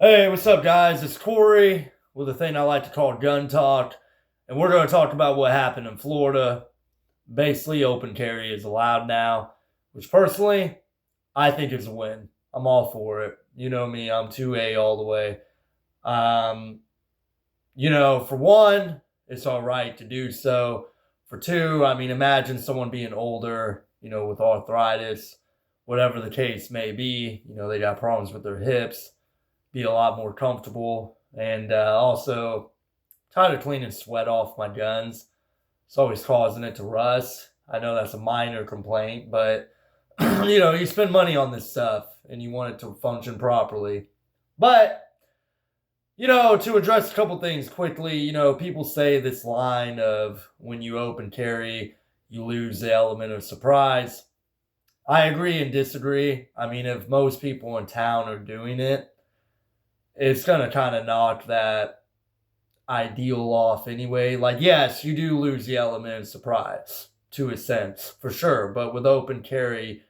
Hey, what's up, guys? It's Corey with a thing I like to call Gun Talk, and we're going to talk about what happened in Florida. Basically, open carry is allowed now, which personally, I think is a win. I'm all for it. You know me, I'm 2A all the way. Um, for one, it's all right to do so. For two, I mean, imagine someone being older, with arthritis, whatever the case may be. They got problems with their hips, be a lot more comfortable. And also, tired of cleaning sweat off my guns. It's always causing it to rust. I know that's a minor complaint, but you spend money on this stuff and you want it to function properly. But to address a couple things quickly, people say this line of when you open carry, you lose the element of surprise. I agree and disagree. I mean, if most people in town are doing it, it's going to kind of knock that ideal off anyway. Like, yes, you do lose the element of surprise to a sense, for sure. But with open carry,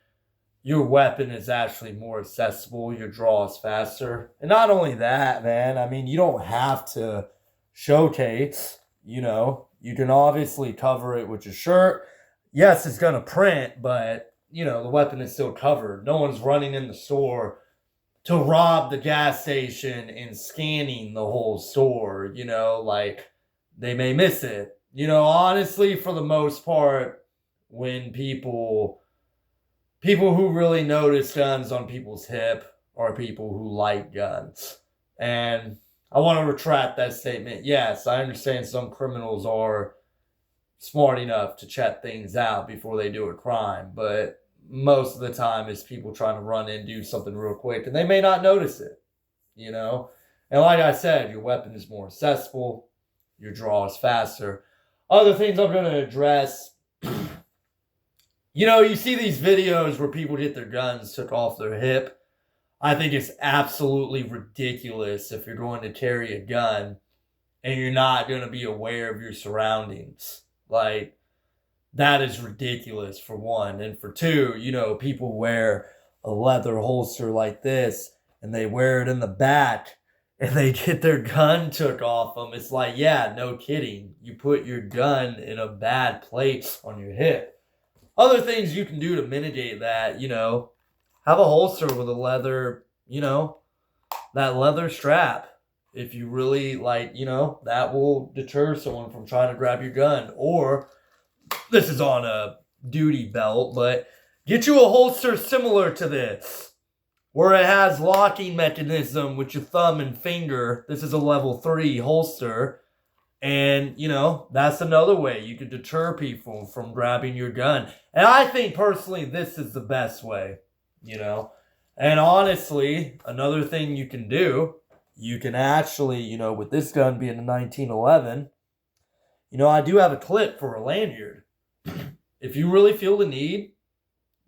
your weapon is actually more accessible. Your draw is faster. And not only that, man, I mean, you don't have to showcase, you can obviously cover it with your shirt. Yes, it's going to print, but, the weapon is still covered. No one's running in the store to rob the gas station and scanning the whole store, like they may miss it. Honestly, for the most part, when people who really notice guns on people's hip are people who like guns. And I want to retract that statement. Yes, I understand some criminals are smart enough to check things out before they do a crime, but most of the time it's people trying to run in, do something real quick, and they may not notice it, you know? And like I said, your weapon is more accessible, your draw is faster. Other things I'm going to address, you see these videos where people get their guns took off their hip. I think it's absolutely ridiculous if you're going to carry a gun and you're not going to be aware of your surroundings. Like, that is ridiculous, for one. And for two, people wear a leather holster like this and they wear it in the back and they get their gun took off them. It's like, yeah, no kidding. You put your gun in a bad place on your hip. Other things you can do to mitigate that, have a holster with a leather, that leather strap. If you really like, that will deter someone from trying to grab your gun. Or this is on a duty belt, but get you a holster similar to this, where it has locking mechanism with your thumb and finger. This is a level 3 holster. And, that's another way you could deter people from grabbing your gun. And I think personally this is the best way, And honestly, another thing you can do, you can actually, with this gun being a 1911, I do have a clip for a lanyard. If you really feel the need,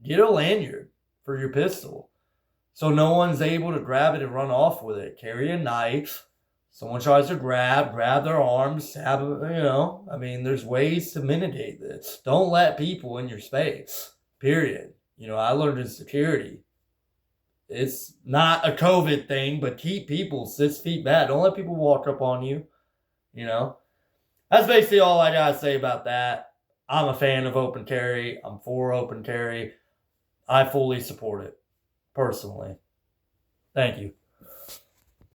get a lanyard for your pistol. So no one's able to grab it and run off with it. Carry a knife. Someone tries to grab their arms, stab it, I mean, there's ways to mitigate this. Don't let people in your space, period. I learned in security. It's not a COVID thing, but keep people 6 feet back. Don't let people walk up on you, That's basically all I gotta say about that. I'm a fan of open carry. I'm for open carry. I fully support it, personally. Thank you.